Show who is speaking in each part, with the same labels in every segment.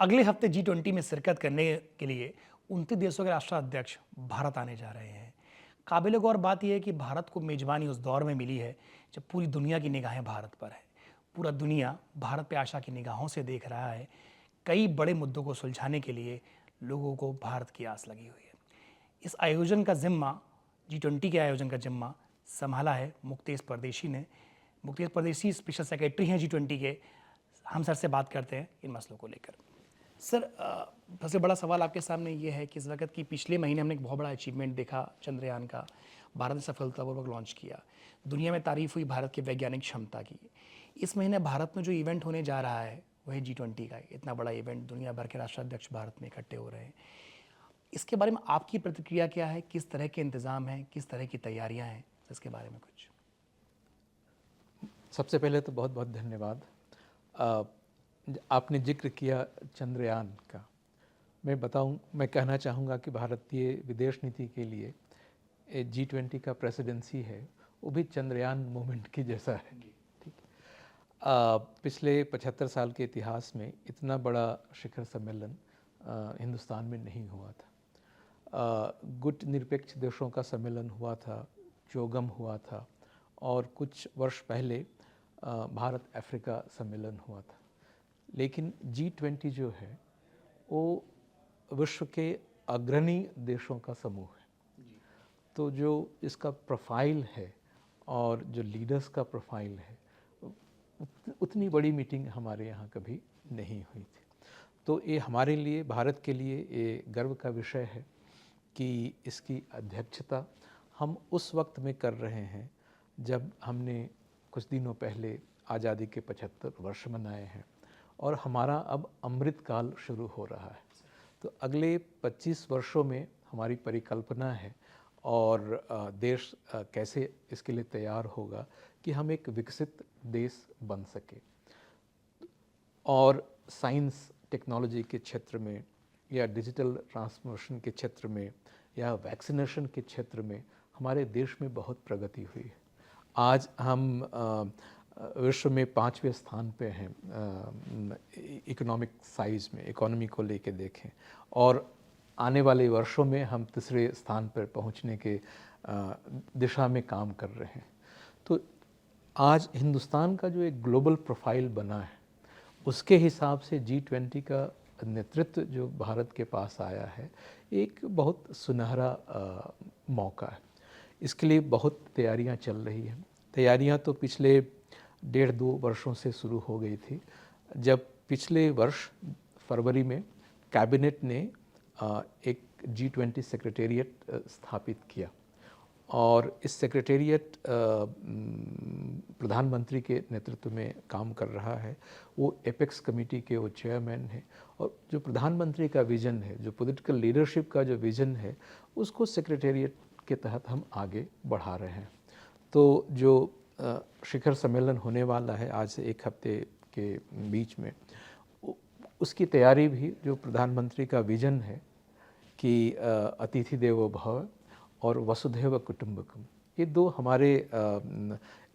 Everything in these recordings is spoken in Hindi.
Speaker 1: अगले हफ्ते G20 में शिरकत करने के लिए 29 देशों के राष्ट्राध्यक्ष भारत आने जा रहे हैं। काबिल गौर बात यह है कि भारत को मेजबानी उस दौर में मिली है जब पूरी दुनिया की निगाहें भारत पर है। पूरा दुनिया भारत पे आशा की निगाहों से देख रहा है। कई बड़े मुद्दों को सुलझाने के लिए लोगों को भारत की आस लगी हुई है। इस आयोजन का जिम्मा G20 के आयोजन का जिम्मा संभाला है मुक्तेश परदेशी ने। मुक्तेश परदेशी स्पेशल सेक्रेटरी हैं G20 के। हम सर से बात करते हैं इन मसलों को लेकर। सर, सबसे बड़ा सवाल आपके सामने ये है कि इस वक्त की पिछले महीने हमने एक बहुत बड़ा अचीवमेंट देखा चंद्रयान का। भारत ने सफलतापूर्वक लॉन्च किया। दुनिया में तारीफ हुई भारत की वैज्ञानिक क्षमता की। इस महीने भारत में जो इवेंट होने जा रहा है वह है G20 का। इतना बड़ा इवेंट, दुनिया भर के राष्ट्राध्यक्ष भारत में इकट्ठे हो रहे हैं। इसके बारे में आपकी प्रतिक्रिया क्या है? किस तरह के इंतजाम हैं, किस तरह की तैयारियां हैं, इसके बारे में कुछ?
Speaker 2: सबसे पहले तो बहुत बहुत धन्यवाद। आपने जिक्र किया चंद्रयान का। मैं कहना चाहूँगा कि भारतीय विदेश नीति के लिए G20 का प्रेसिडेंसी है वो भी चंद्रयान मूवमेंट की जैसा है। ठीक है। पिछले 75 साल के इतिहास में इतना बड़ा शिखर सम्मेलन हिंदुस्तान में नहीं हुआ था। गुट निरपेक्ष देशों का सम्मेलन हुआ था, चोगम हुआ था, और कुछ वर्ष पहले भारत अफ्रीका सम्मेलन हुआ था। लेकिन G20 जो है वो विश्व के अग्रणी देशों का समूह है। तो जो इसका प्रोफाइल है और जो लीडर्स का प्रोफाइल है, उतनी बड़ी मीटिंग हमारे यहाँ कभी नहीं हुई थी। तो ये हमारे लिए, भारत के लिए ये गर्व का विषय है कि इसकी अध्यक्षता हम उस वक्त में कर रहे हैं जब हमने कुछ दिनों पहले आज़ादी के 75 वर्ष मनाए हैं और हमारा अब अमृत काल शुरू हो रहा है। तो अगले 25 वर्षों में हमारी परिकल्पना है और देश कैसे इसके लिए तैयार होगा कि हम एक विकसित देश बन सके। और साइंस टेक्नोलॉजी के क्षेत्र में या डिजिटल ट्रांसफॉर्मेशन के क्षेत्र में या वैक्सीनेशन के क्षेत्र में हमारे देश में बहुत प्रगति हुई है। आज हम विश्व में 5वें स्थान पे हैं इकोनॉमिक साइज़ में, इकोनॉमी को लेके देखें, और आने वाले वर्षों में हम तीसरे स्थान पर पहुंचने के दिशा में काम कर रहे हैं। तो आज हिंदुस्तान का जो एक ग्लोबल प्रोफाइल बना है उसके हिसाब से G20 का नेतृत्व जो भारत के पास आया है एक बहुत सुनहरा मौका है। इसके लिए बहुत तैयारियां चल रही हैं। तैयारियां तो पिछले 1.5-2 वर्षों से शुरू हो गई थी, जब पिछले वर्ष फरवरी में कैबिनेट ने एक G20 सेक्रेटेरिएट स्थापित किया, और इस सेक्रेटेरिएट प्रधानमंत्री के नेतृत्व में काम कर रहा है। वो एपेक्स कमेटी के वो चेयरमैन हैं, और जो प्रधानमंत्री का विज़न है, जो पॉलिटिकल लीडरशिप का जो विज़न है, उसको सेक्रेटेरिएट के तहत हम आगे बढ़ा रहे हैं। तो जो शिखर सम्मेलन होने वाला है आज से 1 हफ्ते के बीच में, उसकी तैयारी भी, जो प्रधानमंत्री का विज़न है कि अतिथि देवो भव और वसुधैव कुटुंबकम, ये 2 हमारे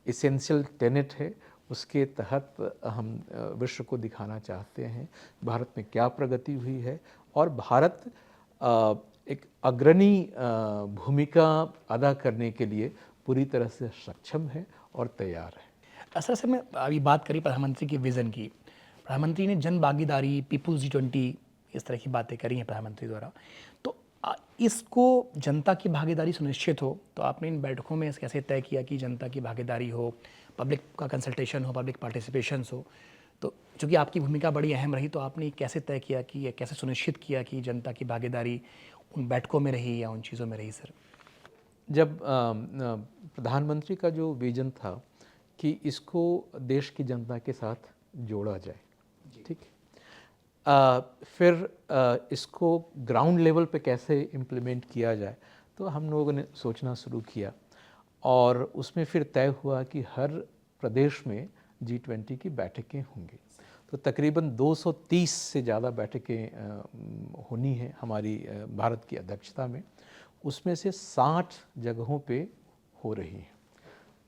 Speaker 2: इसेंशियल टेनेट है। उसके तहत हम विश्व को दिखाना चाहते हैं भारत में क्या प्रगति हुई है, और भारत एक अग्रणी भूमिका अदा करने के लिए पूरी तरह से सक्षम है और तैयार है।
Speaker 1: असल से मैं अभी बात करी प्रधानमंत्री के विज़न की। प्रधानमंत्री ने जन भागीदारी, पीपुल्स G20, इस तरह की बातें करी हैं प्रधानमंत्री द्वारा। तो इसको जनता की भागीदारी सुनिश्चित हो, तो आपने इन बैठकों में कैसे तय किया कि जनता की भागीदारी हो, पब्लिक का कंसल्टेशन हो, पब्लिक पार्टिसिपेशंस हो? तो चूँकि आपकी भूमिका बड़ी अहम रही, तो आपने कैसे तय किया कि ये कैसे सुनिश्चित किया कि जनता की भागीदारी उन बैठकों में रही या उन चीज़ों में रही सर?
Speaker 2: जब प्रधानमंत्री का जो विज़न था कि इसको देश की जनता के साथ जोड़ा जाए, ठीक है, फिर इसको ग्राउंड लेवल पे कैसे इम्प्लीमेंट किया जाए, तो हम लोगों ने सोचना शुरू किया, और उसमें फिर तय हुआ कि हर प्रदेश में G20 की बैठकें होंगी। तो तकरीबन 230 से ज़्यादा बैठकें होनी है हमारी भारत की अध्यक्षता में। उसमें से 60 जगहों पे हो रही हैं,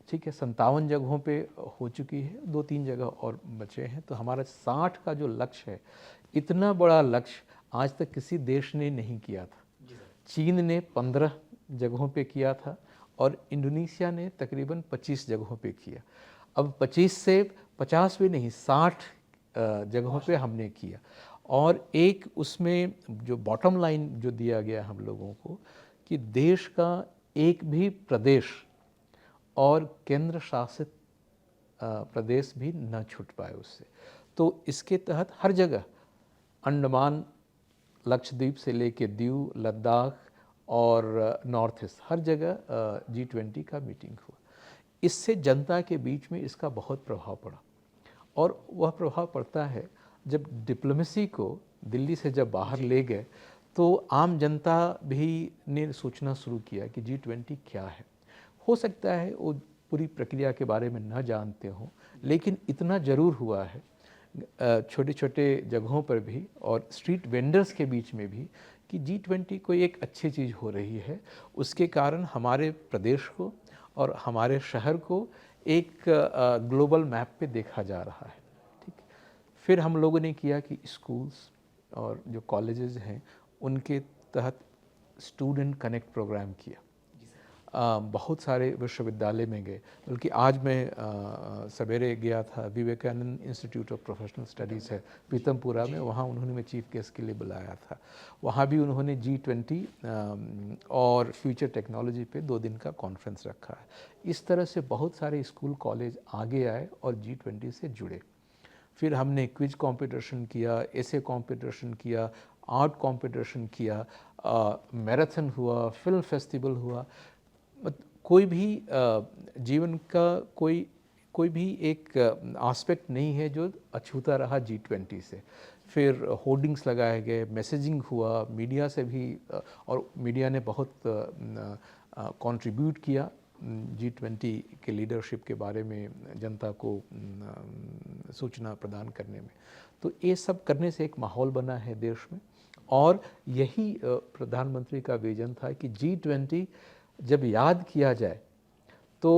Speaker 2: ठीक है, 57 जगहों पे हो चुकी है, 2-3 जगह और बचे हैं। तो हमारा 60 का जो लक्ष्य है, इतना बड़ा लक्ष्य आज तक किसी देश ने नहीं किया था। चीन ने 15 जगहों पे किया था और इंडोनेशिया ने तकरीबन 25 जगहों पे किया। अब 25 से 50 भी नहीं, 60 जगहों पे हमने किया। और एक उसमें जो बॉटम लाइन जो दिया गया हम लोगों को कि देश का एक भी प्रदेश और केंद्र शासित प्रदेश भी न छूट पाए उससे। तो इसके तहत हर जगह अंडमान, लक्षद्वीप से लेके दीव, लद्दाख और नॉर्थ ईस्ट, हर जगह G20 का मीटिंग हुआ। इससे जनता के बीच में इसका बहुत प्रभाव पड़ा। और वह प्रभाव पड़ता है जब डिप्लोमेसी को दिल्ली से जब बाहर ले गए तो आम जनता भी ने सोचना शुरू किया कि G20 क्या है। हो सकता है वो पूरी प्रक्रिया के बारे में न जानते हों, लेकिन इतना ज़रूर हुआ है छोटे छोटे जगहों पर भी और स्ट्रीट वेंडर्स के बीच में भी कि G20 कोई एक अच्छी चीज़ हो रही है। उसके कारण हमारे प्रदेश को और हमारे शहर को एक ग्लोबल मैप पे देखा जा रहा है। ठीक, फिर हम लोगों ने किया कि स्कूल्स और जो कॉलेजेस हैं उनके तहत स्टूडेंट कनेक्ट प्रोग्राम किया। बहुत सारे विश्वविद्यालय में गए, बल्कि आज मैं सवेरे गया था, Vivekananda institute of professional studies है पीतमपुरा में, वहाँ उन्होंने मैं चीफ गेस्ट के लिए बुलाया था। वहाँ भी उन्होंने G20 और फ्यूचर टेक्नोलॉजी पे 2 दिन का कॉन्फ्रेंस रखा है। इस तरह से बहुत सारे स्कूल कॉलेज आगे आए और G20 से जुड़े। फिर हमने क्विज कंपटीशन किया, एसे कंपटीशन किया, आर्ट कंपटीशन किया, मैराथन हुआ, फिल्म फेस्टिवल हुआ। कोई भी जीवन का कोई भी एक एस्पेक्ट नहीं है जो अछूता रहा G20 से। फिर होर्डिंग्स लगाए गए, मैसेजिंग हुआ, मीडिया से भी और मीडिया ने बहुत कंट्रीब्यूट किया G20 के लीडरशिप के बारे में जनता को सूचना प्रदान करने में। तो ये सब करने से एक माहौल बना है देश में और यही प्रधानमंत्री का विजन था कि G20 जब याद किया जाए तो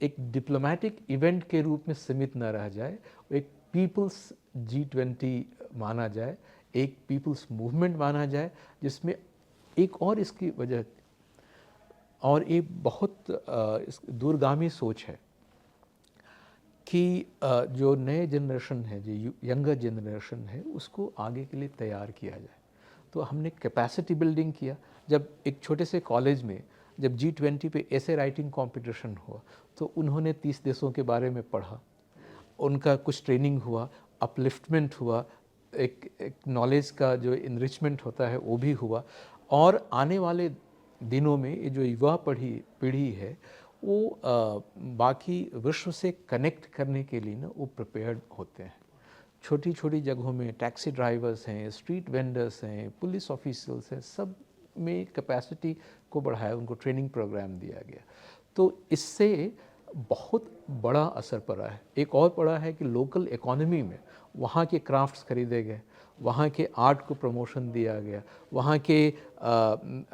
Speaker 2: एक डिप्लोमेटिक इवेंट के रूप में सीमित न रह जाए, एक पीपल्स G20 माना जाए, एक पीपल्स मूवमेंट माना जाए, जिसमें एक और इसकी वजह और एक बहुत दूरगामी सोच है कि जो नए जनरेशन है, जो यंगर जनरेशन है, उसको आगे के लिए तैयार किया जाए। तो हमने कैपेसिटी बिल्डिंग किया। जब एक छोटे से कॉलेज में जब G20 पे ऐसे राइटिंग कंपटीशन हुआ तो उन्होंने 30 देशों के बारे में पढ़ा, उनका कुछ ट्रेनिंग हुआ, अपलिफ्टमेंट हुआ, एक नॉलेज का जो इनरिचमेंट होता है वो भी हुआ। और आने वाले दिनों में ये जो युवा पीढ़ी है वो बाकी विश्व से कनेक्ट करने के लिए ना वो प्रिपेयर्ड होते हैं। छोटी छोटी जगहों में टैक्सी ड्राइवर्स हैं, स्ट्रीट वेंडर्स हैं, पुलिस ऑफिसर्स हैं, सब में कैपेसिटी को बढ़ाया, उनको ट्रेनिंग प्रोग्राम दिया गया। तो इससे बहुत बड़ा असर पड़ा है। एक और पड़ा है कि लोकल इकोनॉमी में वहाँ के क्राफ्ट्स खरीदे गए, वहाँ के आर्ट को प्रमोशन दिया गया, वहाँ के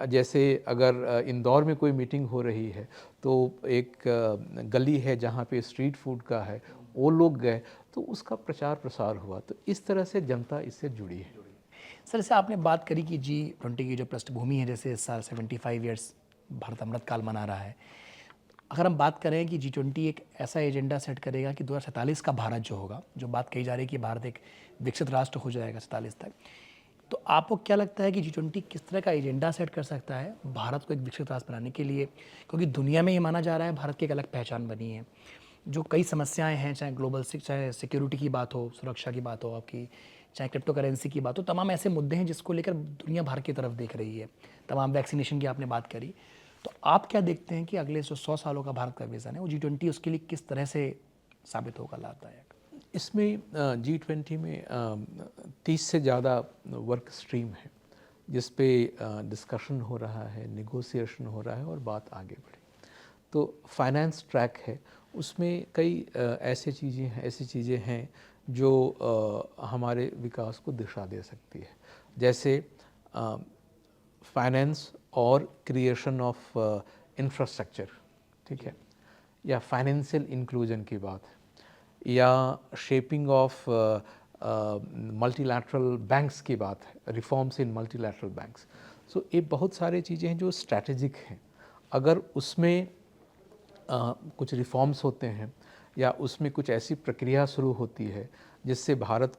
Speaker 2: जैसे अगर इंदौर में कोई मीटिंग हो रही है तो एक गली है जहाँ पे स्ट्रीट फूड का है, वो लोग गए तो उसका प्रचार प्रसार हुआ। तो इस तरह से जनता इससे जुड़ी है।
Speaker 1: सर, जैसे आपने बात करी कि G20 की जो पृष्ठभूमि है, जैसे इस साल 75 ईयर्स भारत अमृत काल मना रहा है। अगर हम बात करें कि G20 एक ऐसा एजेंडा सेट करेगा कि 2047 का भारत जो होगा, जो बात कही जा रही है कि भारत एक विकसित राष्ट्र हो जाएगा 47 तक, तो आपको क्या लगता है कि G20 किस तरह का एजेंडा सेट कर सकता है भारत को एक विकसित राष्ट्र बनाने के लिए? क्योंकि दुनिया में ये माना जा रहा है भारत की एक अलग पहचान बनी है। जो कई समस्याएं हैं, चाहे ग्लोबल चाहे सिक्योरिटी की बात हो, सुरक्षा की बात हो आपकी, चाहे क्रिप्टो करेंसी की बात हो, तमाम ऐसे मुद्दे हैं जिसको लेकर दुनिया भारत की तरफ देख रही है। तमाम वैक्सीनेशन की आपने बात करी। तो आप क्या देखते हैं कि अगले जो 100 सालों का भारत का विजन है वो G20 उसके लिए किस तरह से साबित होगा लाभदायक?
Speaker 2: इसमें G20 में 30 से ज़्यादा वर्क स्ट्रीम है जिस पे डिस्कशन हो रहा है, नेगोशिएशन हो रहा है और बात आगे बढ़ी। तो फाइनेंस ट्रैक है, उसमें कई ऐसी चीज़ें हैं जो हमारे विकास को दिशा दे सकती है। जैसे फाइनेंस और क्रिएशन ऑफ इंफ्रास्ट्रक्चर, ठीक है, या फाइनेंशियल इंक्लूजन की बात है, या शेपिंग ऑफ मल्टीलैटरल बैंक्स की बात है, रिफॉर्म्स इन मल्टीलैटरल बैंक्स। सो ये बहुत सारे चीज़ें हैं जो स्ट्रैटेजिक हैं। अगर उसमें कुछ रिफॉर्म्स होते हैं या उसमें कुछ ऐसी प्रक्रिया शुरू होती है जिससे भारत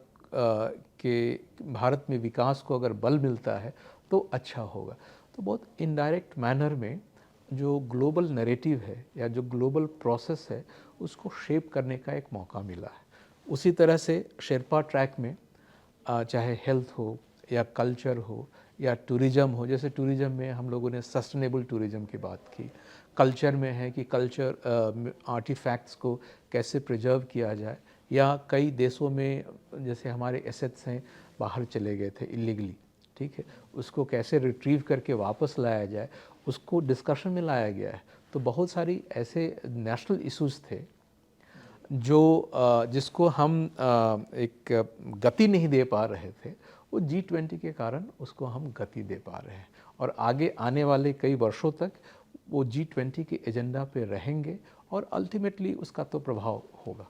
Speaker 2: में विकास को अगर बल मिलता है तो अच्छा होगा। तो बहुत इनडायरेक्ट मैनर में जो ग्लोबल नैरेटिव है या जो ग्लोबल प्रोसेस है उसको शेप करने का एक मौका मिला है। उसी तरह से शेरपा ट्रैक में चाहे हेल्थ हो या कल्चर हो या टूरिज़्म हो, जैसे टूरिज़्म में हम लोगों ने सस्टेनेबल टूरिज़्म की बात की, कल्चर में है कि कल्चर आर्टिफैक्ट्स को कैसे प्रिजर्व किया जाए, या कई देशों में जैसे हमारे एसेट्स हैं बाहर चले गए थे इलीगली, ठीक है, उसको कैसे रिट्रीव करके वापस लाया जाए, उसको डिस्कशन में लाया गया है। तो बहुत सारी ऐसे नेशनल इश्यूज़ थे जो जिसको हम एक गति नहीं दे पा रहे थे, वो G20 के कारण उसको हम गति दे पा रहे हैं और आगे आने वाले कई वर्षों तक वो G20 के एजेंडा पे रहेंगे और अल्टीमेटली उसका तो प्रभाव होगा।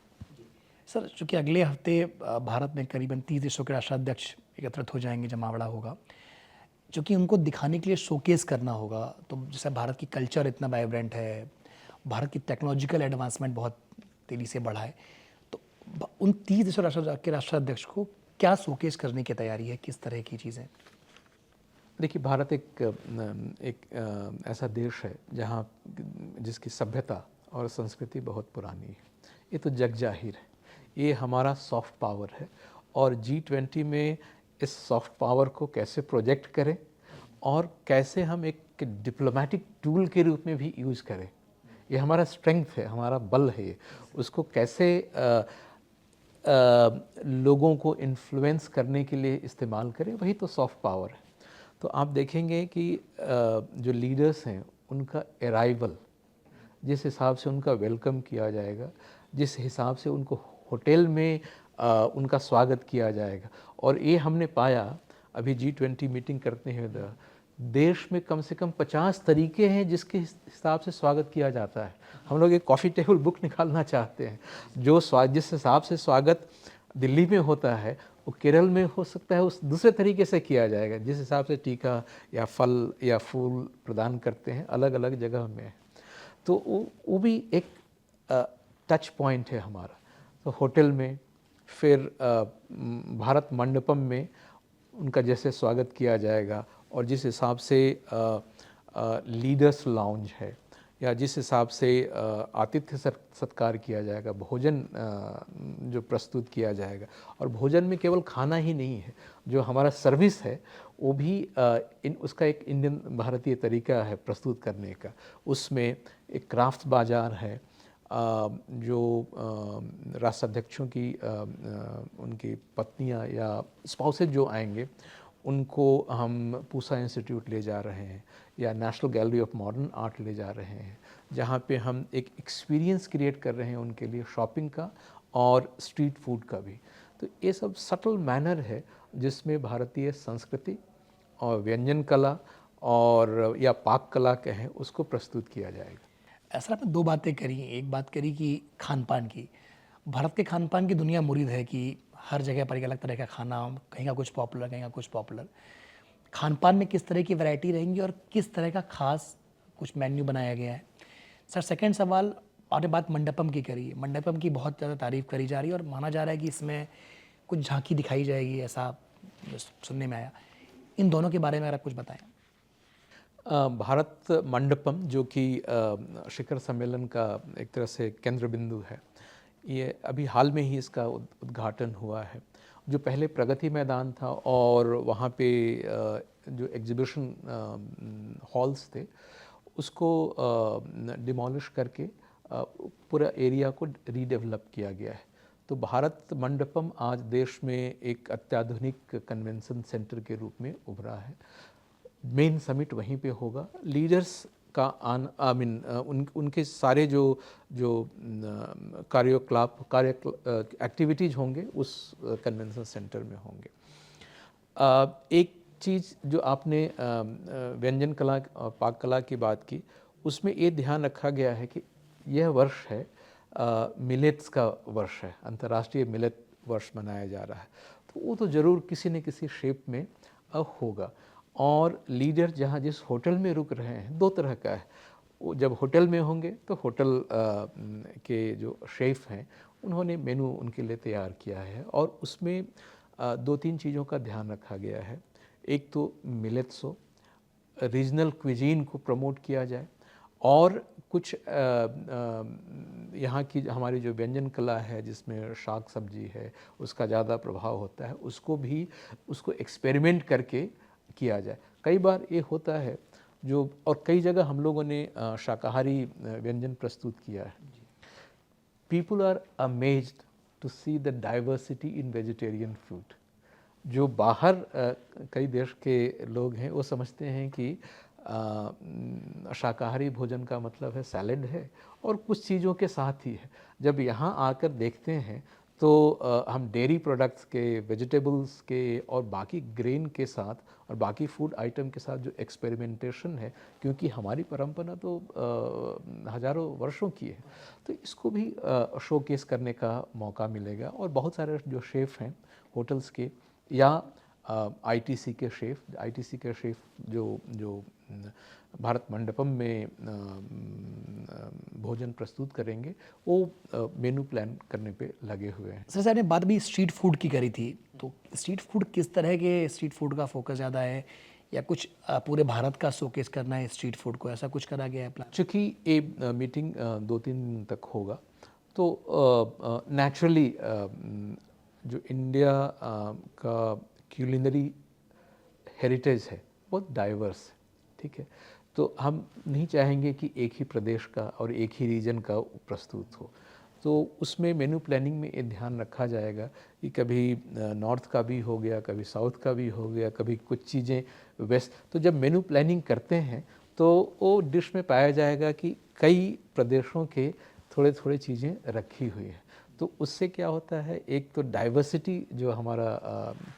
Speaker 1: सर, चूँकि अगले हफ्ते भारत में करीबन 30 देशों के राष्ट्राध्यक्ष एकत्रित हो जाएंगे, जमावड़ा होगा, चूँकि उनको दिखाने के लिए शोकेस करना होगा। तो जैसे भारत की कल्चर इतना वाइब्रेंट है, भारत की टेक्नोलॉजिकल एडवांसमेंट बहुत तेज़ी से बढ़ा है, तो उन 30 देशों के राष्ट्राध्यक्ष को क्या शोकेस करने की तैयारी है, किस तरह की चीज़ें?
Speaker 2: देखिए, भारत एक ऐसा देश है जहाँ जिसकी सभ्यता और संस्कृति बहुत पुरानी है। ये तो जग जाहिर है, ये हमारा सॉफ्ट पावर है और G20 में इस सॉफ्ट पावर को कैसे प्रोजेक्ट करें और कैसे हम एक डिप्लोमेटिक टूल के रूप में भी यूज़ करें, ये हमारा स्ट्रेंथ है, हमारा बल है। ये उसको कैसे लोगों को इन्फ्लुएंस करने के लिए इस्तेमाल करें, वही तो सॉफ्ट पावर है। तो आप देखेंगे कि जो लीडर्स हैं उनका अराइवल, जिस हिसाब से उनका वेलकम किया जाएगा, जिस हिसाब से उनको होटल में उनका स्वागत किया जाएगा, और ये हमने पाया अभी G20 मीटिंग करते हुए देश में कम से कम 50 तरीके हैं जिसके हिसाब से स्वागत किया जाता है। हम लोग एक कॉफ़ी टेबल बुक निकालना चाहते हैं, जो जिस हिसाब से स्वागत दिल्ली में होता है वो केरल में हो सकता है उस दूसरे तरीके से किया जाएगा, जिस हिसाब से टीका या फल या फूल प्रदान करते हैं अलग अलग जगह में। तो वो भी एक टच पॉइंट है हमारा। तो होटल में, फिर भारत मंडपम में उनका जैसे स्वागत किया जाएगा और जिस हिसाब से लीडर्स लाउंज है या जिस हिसाब से आतिथ्य सत्कार किया जाएगा, भोजन जो प्रस्तुत किया जाएगा, और भोजन में केवल खाना ही नहीं है, जो हमारा सर्विस है वो भी उसका एक इंडियन भारतीय तरीका है प्रस्तुत करने का। उसमें एक क्राफ्ट बाज़ार है, जो राष्ट्राध्यक्षों की उनकी पत्नियां या स्पाउसेज जो आएंगे उनको हम पूसा इंस्टीट्यूट ले जा रहे हैं या national gallery of modern art ले जा रहे हैं, जहाँ पे हम एक एक्सपीरियंस क्रिएट कर रहे हैं उनके लिए शॉपिंग का और स्ट्रीट फूड का भी। तो ये सब सटल मैनर है जिसमें भारतीय संस्कृति और व्यंजन कला और या पाक कला कहें उसको प्रस्तुत किया जाएगा।
Speaker 1: ऐसा आपने दो बातें करी। एक बात करी कि खान पान की, भारत के खान पान की दुनिया मुरीद है कि हर जगह पर एक अलग तरह का खाना, कहीं का कुछ पॉपुलर, कहीं का कुछ पॉपुलर। खान पान में किस तरह की वैरायटी रहेंगी और किस तरह का खास कुछ मेन्यू बनाया गया है? सर, सेकंड सवाल, आपने बात मंडपम की करी है। मंडपम की बहुत ज़्यादा तारीफ़ करी जा रही है और माना जा रहा है कि इसमें कुछ झांकी दिखाई जाएगी, ऐसा सुनने में आया। इन दोनों के बारे में अगर आप कुछ बताएं।
Speaker 2: भारत मंडपम जो कि शिखर सम्मेलन का एक तरह से केंद्र बिंदु है, ये अभी हाल में ही इसका उद्घाटन हुआ है। जो पहले प्रगति मैदान था और वहाँ पे जो एग्जीबिशन हॉल्स थे उसको डिमोलिश करके पूरा एरिया को रीडेवलप किया गया है। तो भारत मंडपम आज देश में एक अत्याधुनिक कन्वेंशन सेंटर के रूप में उभरा है। मेन समिट वहीं पे होगा। लीडर्स का उनके सारे जो एक्टिविटीज़ होंगे उस कन्वेंशन सेंटर में होंगे। एक चीज़ जो आपने व्यंजन कला और पाक कला की बात की, उसमें ये ध्यान रखा गया है कि यह वर्ष है मिलेट्स का वर्ष है, अंतर्राष्ट्रीय मिलेट वर्ष मनाया जा रहा है, तो वो तो ज़रूर किसी न किसी शेप में होगा। और लीडर जहाँ जिस होटल में रुक रहे हैं, दो तरह का है। वो जब होटल में होंगे तो होटल के जो शेफ़ हैं उन्होंने मेनू उनके लिए तैयार किया है, और उसमें दो तीन चीज़ों का ध्यान रखा गया है। एक तो मिलेट्स हो, रीजनल क्विजीन को प्रमोट किया जाए, और कुछ यहाँ की हमारी जो व्यंजन कला है जिसमें शाक सब्जी है उसका ज़्यादा प्रभाव होता है, उसको एक्सपेरिमेंट करके किया जाए। कई बार ये होता है जो, और कई जगह हम लोगों ने शाकाहारी व्यंजन प्रस्तुत किया है। People are amazed to see the diversity in vegetarian food. जो बाहर कई देश के लोग हैं वो समझते हैं कि शाकाहारी भोजन का मतलब है सैलेड है और कुछ चीज़ों के साथ ही है। जब यहाँ आकर देखते हैं तो हम डेयरी प्रोडक्ट्स के, वेजिटेबल्स के और बाकी ग्रेन के साथ और बाकी फूड आइटम के साथ जो एक्सपेरिमेंटेशन है, क्योंकि हमारी परंपरा तो हज़ारों वर्षों की है, तो इसको भी शोकेस करने का मौका मिलेगा। और बहुत सारे जो शेफ़ हैं होटल्स के या आईटीसी के शेफ़ जो भारत मंडपम में भोजन प्रस्तुत करेंगे, वो मेनू प्लान करने पे लगे हुए हैं।
Speaker 1: सर आपने बात भी स्ट्रीट फूड की करी थी, तो स्ट्रीट फूड किस तरह के स्ट्रीट फूड का फोकस ज़्यादा है, या कुछ पूरे भारत का शोकेस करना है स्ट्रीट फूड को, ऐसा कुछ करा गया है प्लान?
Speaker 2: चूँकि ये मीटिंग 2-3 दिन तक होगा, तो नेचुरली जो इंडिया का क्यूलिनरी हेरिटेज है बहुत डाइवर्स है, ठीक है। तो हम नहीं चाहेंगे कि एक ही प्रदेश का और एक ही रीजन का प्रस्तुत हो, तो उसमें मेनू प्लानिंग में ये ध्यान रखा जाएगा कि कभी नॉर्थ का भी हो गया, कभी साउथ का भी हो गया, कभी कुछ चीज़ें वेस्ट। तो जब मेनू प्लानिंग करते हैं तो वो डिश में पाया जाएगा कि कई प्रदेशों के थोड़े थोड़े चीज़ें रखी हुई हैं। तो उससे क्या होता है, एक तो डाइवर्सिटी जो हमारा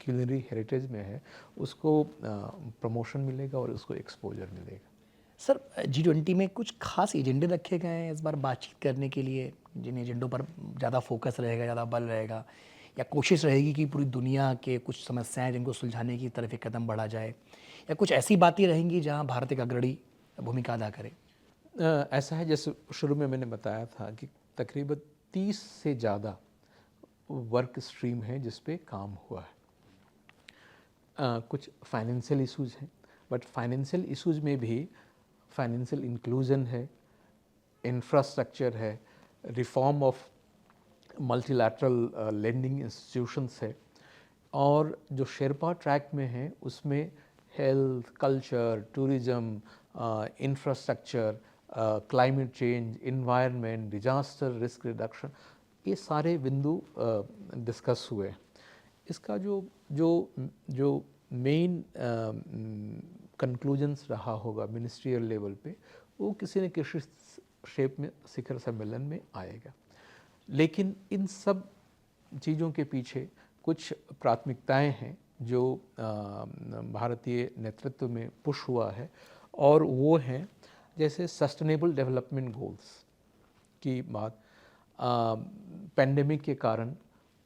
Speaker 2: क्यूलिनरी हेरिटेज में है उसको प्रमोशन मिलेगा और उसको एक्सपोजर मिलेगा।
Speaker 1: सर G20 में कुछ खास एजेंडे रखे गए हैं इस बार बातचीत करने के लिए, जिन एजेंडों पर ज़्यादा फोकस रहेगा, ज़्यादा बल रहेगा, या कोशिश रहेगी कि पूरी दुनिया के कुछ समस्याएं जिनको सुलझाने की तरफ एक कदम बढ़ा जाए, या कुछ ऐसी बातें रहेंगी जहां भारत एक अग्रणी भूमिका अदा करे?
Speaker 2: ऐसा है, जैसे शुरू में मैंने बताया था कि तकरीबन 30 से ज़्यादा वर्क स्ट्रीम है जिस पे काम हुआ है। कुछ फाइनेंशियल इश्यूज हैं, बट फाइनेंशियल इश्यूज में भी फाइनेंशियल इंक्लूजन है, इंफ्रास्ट्रक्चर है, reform of multilateral lending institutions है, और जो शेरपा ट्रैक में है उसमें health, culture, tourism, infrastructure, climate change, environment, disaster risk reduction, ये सारे बिंदु डिस्कस हुए। इसका जो जो जो मेन कंक्लूजन्स रहा होगा मिनिस्ट्रियल लेवल पे, वो किसी न किसी शेप में शिखर सम्मेलन में आएगा। लेकिन इन सब चीज़ों के पीछे कुछ प्राथमिकताएं हैं जो भारतीय नेतृत्व में पुश हुआ है, और वो हैं जैसे सस्टेनेबल डेवलपमेंट गोल्स की बात। पेंडेमिक के कारण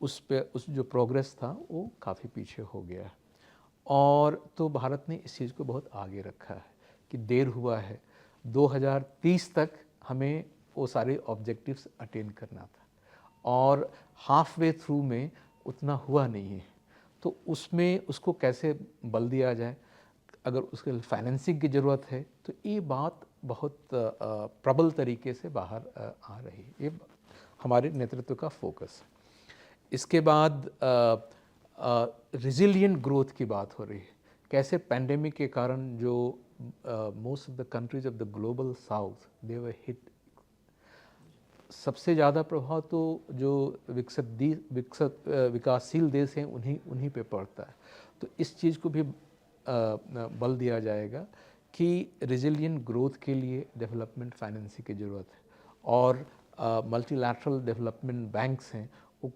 Speaker 2: उस जो प्रोग्रेस था वो काफ़ी पीछे हो गया है, और तो भारत ने इस चीज़ को बहुत आगे रखा है कि देर हुआ है, 2030 तक हमें वो सारे ऑब्जेक्टिव्स अटेन करना था, और हाफ वे थ्रू में उतना हुआ नहीं है। तो उसमें उसको कैसे बल दिया जाए, अगर उसके फाइनेंसिंग की ज़रूरत है, तो ये बात बहुत प्रबल तरीके से बाहर आ रही है। ये हमारे नेतृत्व का फोकस है। इसके बाद रिजिलियंट ग्रोथ की बात हो रही है। कैसे पैंडेमिक के कारण जो most of the countries of the global south they were hit, सबसे ज़्यादा प्रभाव तो जो विकासशील देश हैं उन्हीं पे पड़ता है। तो इस चीज़ को भी बल दिया जाएगा कि रिजिलियंट ग्रोथ के लिए डेवलपमेंट फाइनेंसिंग की ज़रूरत है, और मल्टीलैटरल डेवलपमेंट बैंक्स हैं वो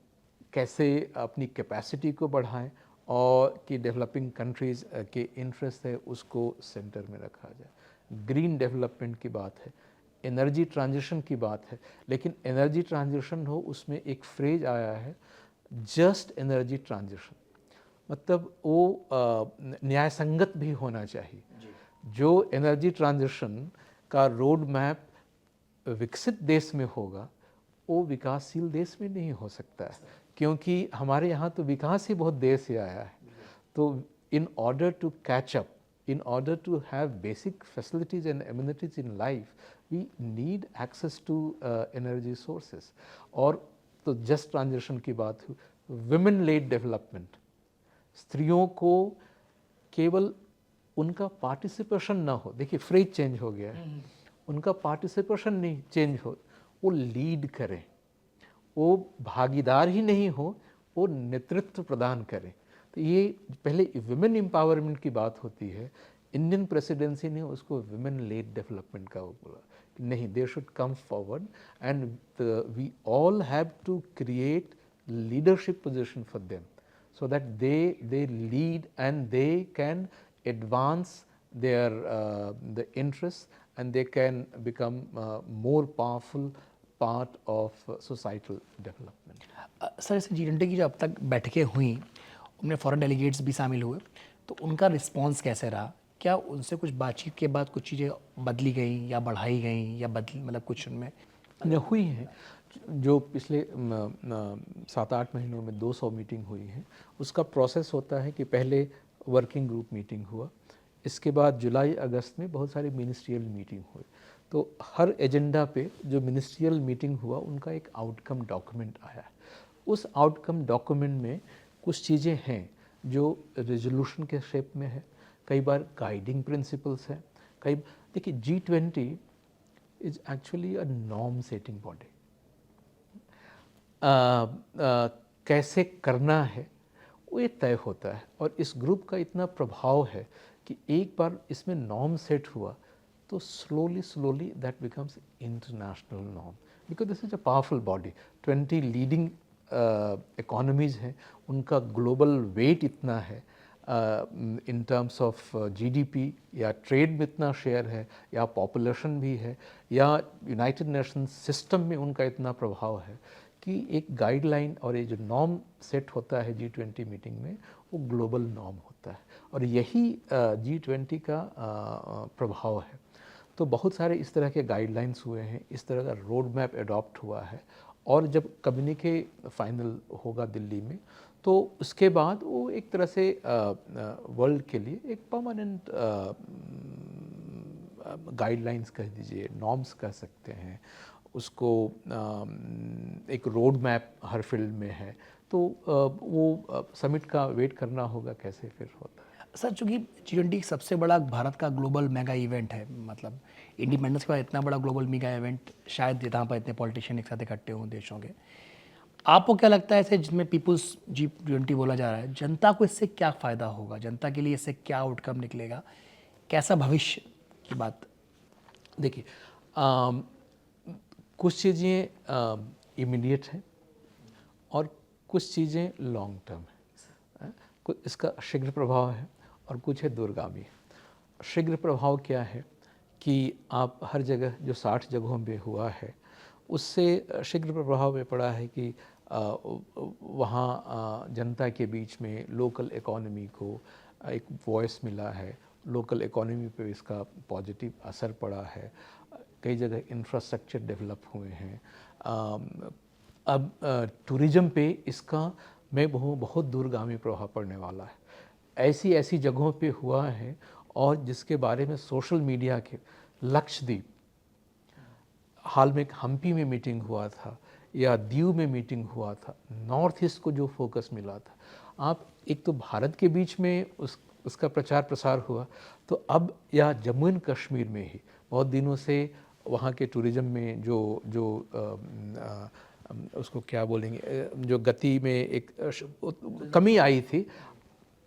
Speaker 2: कैसे अपनी कैपेसिटी को बढ़ाएं, और कि डेवलपिंग कंट्रीज़ के इंटरेस्ट है उसको सेंटर में रखा जाए। ग्रीन डेवलपमेंट की बात है, एनर्जी ट्रांजिशन की बात है, लेकिन एनर्जी ट्रांजिशन हो उसमें एक फ्रेज आया है जस्ट एनर्जी ट्रांजिशन, मतलब वो न्यायसंगत भी होना चाहिए। जो एनर्जी ट्रांजिशन का रोड मैप विकसित देश में होगा वो विकासशील देश में नहीं हो सकता है, क्योंकि हमारे यहाँ तो विकास ही बहुत देर से आया है। तो in order to catch up, in order to have basic facilities and amenities in life, we need access to energy sources. और तो जस्ट ट्रांजिशन की बात हुई, विमेन लेड डेवलपमेंट, स्त्रियों को केवल उनका पार्टिसिपेशन ना हो, देखिए फ्रेज चेंज हो गया है, उनका पार्टिसिपेशन नहीं चेंज हो, वो लीड करें, वो भागीदार ही नहीं हो, वो नेतृत्व प्रदान करें। तो ये पहले विमेन एम्पावरमेंट की बात होती है, इंडियन प्रेसिडेंसी ने उसको विमेन लेड डेवलपमेंट का वो बोला कि नहीं, they should come forward and we all have to create leadership position for them so that they lead and they can advance their the interests and they can become more powerful part of societal development.
Speaker 1: Sir जैसे G20 की जो अब तक बैठकें हुई उनमें फॉरेन डेलीगेट्स भी शामिल हुए, तो उनका रिस्पांस कैसे रहा? क्या उनसे कुछ बातचीत के बाद कुछ चीज़ें बदली गई या बढ़ाई गई या बदली, मतलब कुछ उनमें
Speaker 2: हुई हैं? जो पिछले 7-8 महीनों में 200 मीटिंग हुई है, उसका प्रोसेस होता है कि पहले वर्किंग ग्रुप मीटिंग हुआ, इसके बाद जुलाई अगस्त में बहुत सारी मिनिस्ट्रियल मीटिंग हुई। तो हर एजेंडा पे जो मिनिस्ट्रियल मीटिंग हुआ उनका एक आउटकम डॉक्यूमेंट आया। उस आउटकम डॉक्यूमेंट में कुछ चीज़ें हैं जो रेजोल्यूशन के शेप में है, कई बार गाइडिंग प्रिंसिपल्स हैं, कई देखिए G20 is actually a norm setting body. कैसे करना है वो ये तय होता है, और इस ग्रुप का इतना प्रभाव है कि एक बार इसमें नॉर्म सेट हुआ तो slowly that becomes international norm, because this is a powerful body. 20 leading economies हैं, उनका ग्लोबल वेट इतना है, इन टर्म्स ऑफ GDP या ट्रेड में इतना शेयर है, या पॉपुलेशन भी है, या यूनाइटेड नेशंस सिस्टम में उनका इतना प्रभाव है कि एक गाइडलाइन और ये जो नॉर्म सेट होता है G20 मीटिंग में, वो ग्लोबल नॉर्म होता है, और यही G20 का प्रभाव है। तो बहुत सारे इस तरह के गाइडलाइंस हुए हैं, इस तरह का रोड मैप अडॉप्ट हुआ है, और जब कम्युनिके फाइनल होगा दिल्ली में तो उसके बाद वो एक तरह से वर्ल्ड के लिए एक परमानेंट गाइडलाइंस कह दीजिए, नॉर्म्स कह सकते हैं उसको, एक रोड मैप हर फील्ड में है। तो वो समिट का वेट करना होगा कैसे फिर होता है।
Speaker 1: सर चूँकि G20 सबसे बड़ा भारत का ग्लोबल मेगा इवेंट है, मतलब इंडिपेंडेंस के बाद इतना बड़ा ग्लोबल मेगा इवेंट शायद जहाँ पर इतने पॉलिटिशियन एक साथ इकट्ठे हों देशों के, आपको क्या लगता है इसे जिसमें पीपुल्स G20 बोला जा रहा है, जनता को इससे क्या फ़ायदा होगा, जनता के लिए इससे क्या आउटकम निकलेगा, कैसा भविष्य की बात?
Speaker 2: देखिए कुछ चीज़ें इमीडिएट हैं और कुछ चीज़ें लॉन्ग टर्म हैं, कुछ इसका शीघ्र प्रभाव है और कुछ है दूरगामी। शीघ्र प्रभाव क्या है कि आप हर जगह जो 60 जगहों पे हुआ है उससे शीघ्र प्रभाव में पड़ा है कि वहाँ जनता के बीच में लोकल इकोनॉमी को एक वॉइस मिला है, लोकल इकोनॉमी पे इसका पॉजिटिव असर पड़ा है, कई जगह इंफ्रास्ट्रक्चर डेवलप हुए हैं। अब टूरिज़्म पे इसका मैं बहुत दूरगामी प्रभाव पड़ने वाला है। ऐसी जगहों पे हुआ है और जिसके बारे में सोशल मीडिया के, लक्षद्वीप, हाल में हम्पी में मीटिंग हुआ था या दीव में मीटिंग हुआ था, नॉर्थ ईस्ट को जो फोकस मिला था, आप एक तो भारत के बीच में उसका प्रचार प्रसार हुआ, तो अब या जम्मू एंड कश्मीर में ही बहुत दिनों से वहाँ के टूरिज़्म में जो उसको क्या बोलेंगे, जो गति में एक कमी आई थी,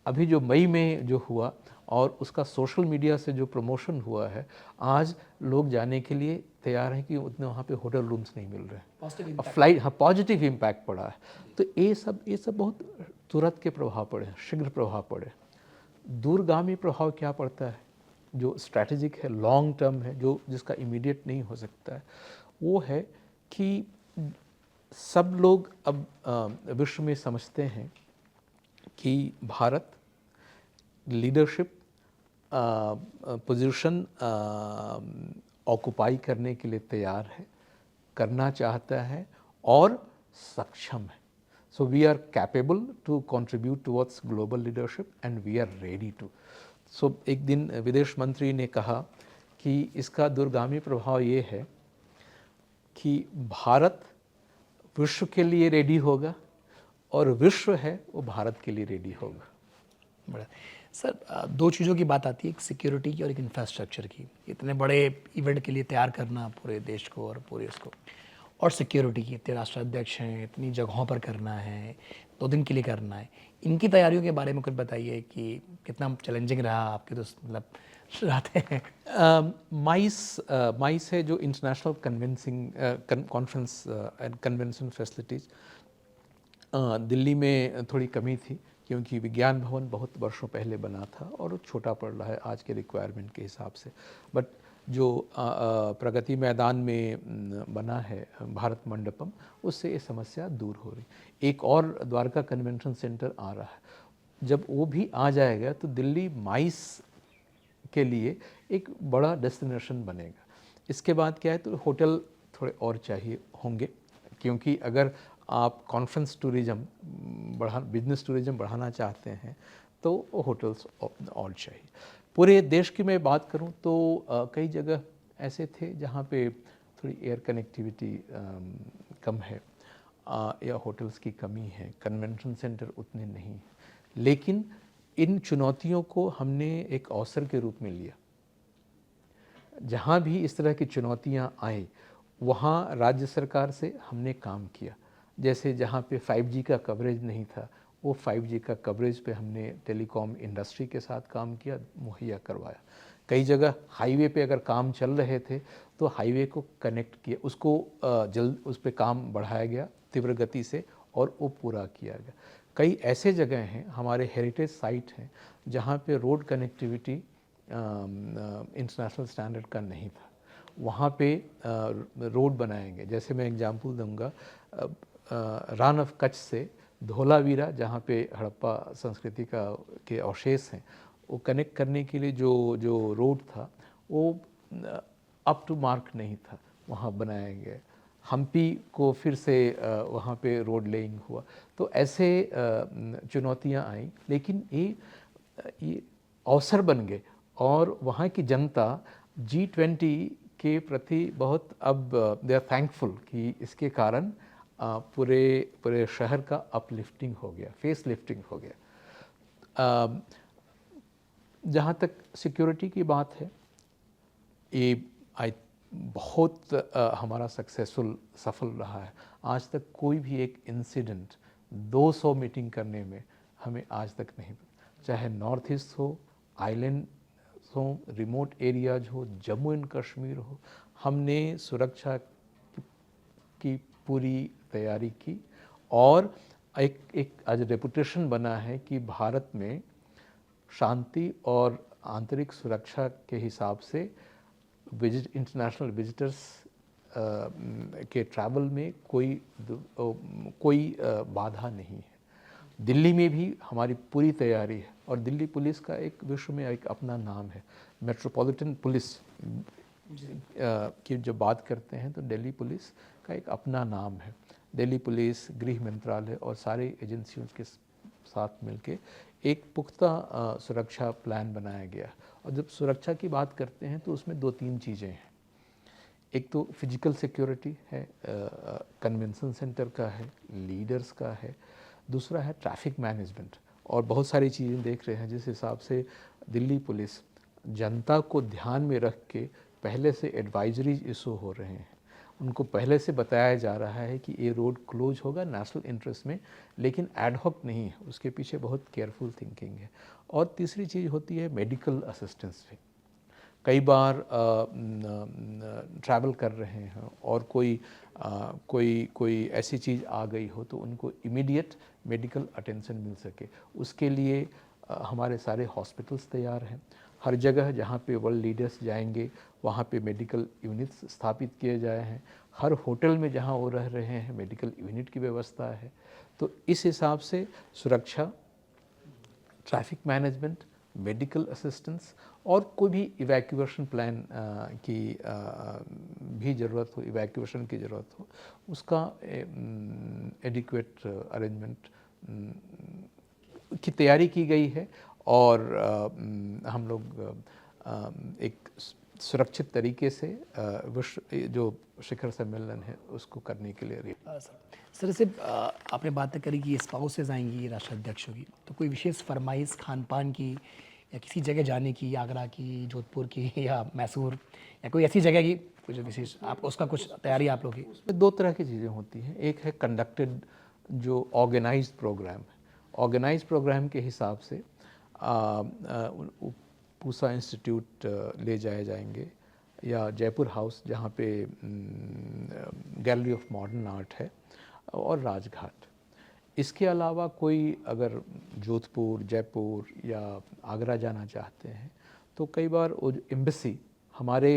Speaker 2: अभी जो मई में जो हुआ और उसका सोशल मीडिया से जो प्रमोशन हुआ है, आज लोग जाने के लिए तैयार हैं कि उतने वहाँ पे होटल रूम्स नहीं मिल रहे हैं और फ्लाइट, हाँ पॉजिटिव इम्पैक्ट पड़ा है। तो ये सब बहुत तुरंत के प्रभाव पड़े हैं, शीघ्र प्रभाव पड़े। दूरगामी प्रभाव क्या पड़ता है, जो स्ट्रैटेजिक है, लॉन्ग टर्म है, जो जिसका इमीडिएट नहीं हो सकता है, वो है कि सब लोग अब विश्व में समझते हैं कि भारत लीडरशिप पोजीशन ऑक्युपाई करने के लिए तैयार है, करना चाहता है और सक्षम है. So we are capable to contribute towards global leadership and we are ready to. सो एक दिन विदेश मंत्री ने कहा कि इसका दूरगामी प्रभाव ये है कि भारत विश्व के लिए रेडी होगा और विश्व है वो भारत के लिए रेडी होगा.
Speaker 1: बड़ा सर, दो चीज़ों की बात आती है, एक सिक्योरिटी की और एक इंफ्रास्ट्रक्चर की. इतने बड़े इवेंट के लिए तैयार करना पूरे देश को और पूरे उसको, और सिक्योरिटी की, इतने राष्ट्राध्यक्ष हैं, इतनी जगहों पर करना है, 2 दिन के लिए करना है. इनकी तैयारियों के बारे में कुछ बताइए कि कितना चैलेंजिंग रहा आपके, तो मतलब रहते हैं.
Speaker 2: माइस है जो international convincing conference and convention facilities. Delhi में थोड़ी कमी थी क्योंकि विज्ञान भवन बहुत वर्षों पहले बना था और छोटा पड़ रहा है आज के रिक्वायरमेंट के हिसाब से. बट जो प्रगति मैदान में बना है भारत मंडपम, उससे ये समस्या दूर हो रही. एक और द्वारका कन्वेंशन सेंटर आ रहा है. जब वो भी आ जाएगा तो दिल्ली माइस के लिए एक बड़ा डेस्टिनेशन बनेगा. इसके बाद क्या है, तो होटल थोड़े और चाहिए होंगे, क्योंकि अगर आप कॉन्फ्रेंस टूरिज़्म बिजनेस टूरिज़्म बढ़ाना चाहते हैं तो होटल्स और चाहिए. पूरे देश की मैं बात करूं तो कई जगह ऐसे थे जहां पे थोड़ी एयर कनेक्टिविटी कम है या होटल्स की कमी है, कन्वेंशन सेंटर उतने नहीं हैं. लेकिन इन चुनौतियों को हमने एक अवसर के रूप में लिया. जहाँ भी इस तरह की चुनौतियाँ आए वहाँ राज्य सरकार से हमने काम किया. जैसे जहाँ पे 5G का कवरेज नहीं था, वो 5G का कवरेज पे हमने टेलीकॉम इंडस्ट्री के साथ काम किया, मुहैया करवाया. कई जगह हाईवे पे अगर काम चल रहे थे तो हाईवे को कनेक्ट किया, उसको जल्द उस पर काम बढ़ाया गया तीव्र गति से और वो पूरा किया गया. कई ऐसे जगह हैं, हमारे हेरिटेज साइट हैं, जहाँ पे रोड कनेक्टिविटी इंटरनेशनल स्टैंडर्ड का नहीं था. वहाँ पे रोड बनाएंगे. जैसे मैं एग्जांपल दूंगा, रान ऑफ कच्छ से धोलावीरा, जहाँ पे हड़प्पा संस्कृति के अवशेष हैं, वो कनेक्ट करने के लिए जो रोड था वो अप टू मार्क नहीं था, वहाँ बनाया गया. हम्पी को फिर से वहाँ पे रोड लेइंग हुआ. तो ऐसे चुनौतियाँ आई, लेकिन ये अवसर बन गए और वहाँ की जनता G20 के प्रति बहुत अब दे आर थैंकफुल कि इसके कारण पूरे शहर का अपलिफ्टिंग हो गया, फेस लिफ्टिंग हो गया. जहाँ तक सिक्योरिटी की बात है, ये बहुत हमारा सफल रहा है. आज तक कोई भी एक इंसिडेंट 200 मीटिंग करने में हमें आज तक नहीं, चाहे नॉर्थ ईस्ट हो, आइलैंड हो, रिमोट एरियाज हो, जम्मू एंड कश्मीर हो, हमने सुरक्षा की पूरी तैयारी की. और एक आज रेपुटेशन बना है कि भारत में शांति और आंतरिक सुरक्षा के हिसाब से इंटरनेशनल विजिटर्स के ट्रैवल में कोई बाधा नहीं है. दिल्ली में भी हमारी पूरी तैयारी है और दिल्ली पुलिस का एक विश्व में एक अपना नाम है. मेट्रोपॉलिटन पुलिस की जब बात करते हैं तो दिल्ली पुलिस का एक अपना नाम है. दिल्ली पुलिस, गृह मंत्रालय और सारे एजेंसियों के साथ मिलके एक पुख्ता सुरक्षा प्लान बनाया गया. और जब सुरक्षा की बात करते हैं तो उसमें 2-3 चीज़ें हैं. एक तो फिजिकल सिक्योरिटी है, कन्वेंशन सेंटर का है, लीडर्स का है. दूसरा है ट्रैफिक मैनेजमेंट. और बहुत सारी चीज़ें देख रहे हैं जिस हिसाब से दिल्ली पुलिस जनता को ध्यान में रख के पहले से एडवाइजरीज इशू हो रहे हैं. उनको पहले से बताया जा रहा है कि ये रोड क्लोज होगा नेशनल इंटरेस्ट में, लेकिन एडहॉक नहीं है, उसके पीछे बहुत केयरफुल थिंकिंग है. और तीसरी चीज़ होती है मेडिकल असिस्टेंस भी. कई बार ट्रैवल कर रहे हैं और कोई ऐसी चीज़ आ गई हो तो उनको इमीडिएट मेडिकल अटेंशन मिल सके, उसके लिए हमारे सारे हॉस्पिटल्स तैयार हैं। हर जगह जहाँ पे वर्ल्ड लीडर्स जाएंगे वहाँ पे मेडिकल यूनिट्स स्थापित किए जाए हैं। हर होटल में जहाँ वो रह रहे हैं मेडिकल यूनिट की व्यवस्था है। तो इस हिसाब से सुरक्षा, ट्रैफिक मैनेजमेंट, मेडिकल असिस्टेंस और कोई भी इवैक्यूएशन प्लान की भी ज़रूरत हो, इवैक्यूएशन की ज़रूरत हो, उसका एडिक्वेट अरेंजमेंट की तैयारी की गई है। और हम लोग एक सुरक्षित तरीके से विश्व जो शिखर सम्मेलन है उसको करने के लिए
Speaker 1: सर जैसे आपने बातें करी कि स्पाउसेज आएंगी राष्ट्राध्यक्षों की, तो कोई विशेष फरमाइश खान पान की या किसी जगह जाने की, आगरा की, जोधपुर की या मैसूर या कोई ऐसी जगह की कुछ विशेष आप उसका कुछ तैयारी आप लोग की?
Speaker 2: उसमें दो तरह की चीज़ें होती हैं। एक है कंडक्टेड जो ऑर्गेनाइज्ड प्रोग्राम है। ऑर्गेनाइज्ड प्रोग्राम के हिसाब से पूसा इंस्टीट्यूट ले जाए जाएंगे या जयपुर हाउस जहाँ पे गैलरी ऑफ मॉडर्न आर्ट है और राजघाट। इसके अलावा कोई अगर जोधपुर, जयपुर या आगरा जाना चाहते हैं तो कई बार वो एम्बेसी हमारे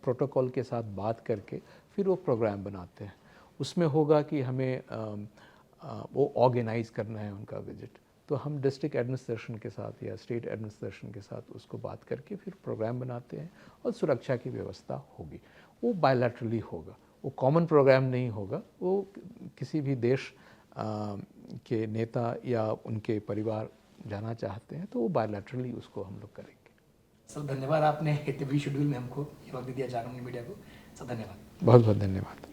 Speaker 2: प्रोटोकॉल के साथ बात करके फिर वो प्रोग्राम बनाते हैं। उसमें होगा कि हमें वो ऑर्गेनाइज करना है उनका विजिट, तो हम डिस्ट्रिक्ट एडमिनिस्ट्रेशन के साथ या स्टेट एडमिनिस्ट्रेशन के साथ उसको बात करके फिर प्रोग्राम बनाते हैं और सुरक्षा की व्यवस्था होगी। वो बायलैटरली होगा, वो कॉमन प्रोग्राम नहीं होगा। वो किसी भी देश के नेता या उनके परिवार जाना चाहते हैं तो वो बायलैटरली उसको हम लोग करेंगे।
Speaker 1: सर धन्यवाद, आपने इतने भी शेड्यूल में हमको ये वक्त दिया जागरण मीडिया को। सर धन्यवाद।
Speaker 2: बहुत बहुत धन्यवाद।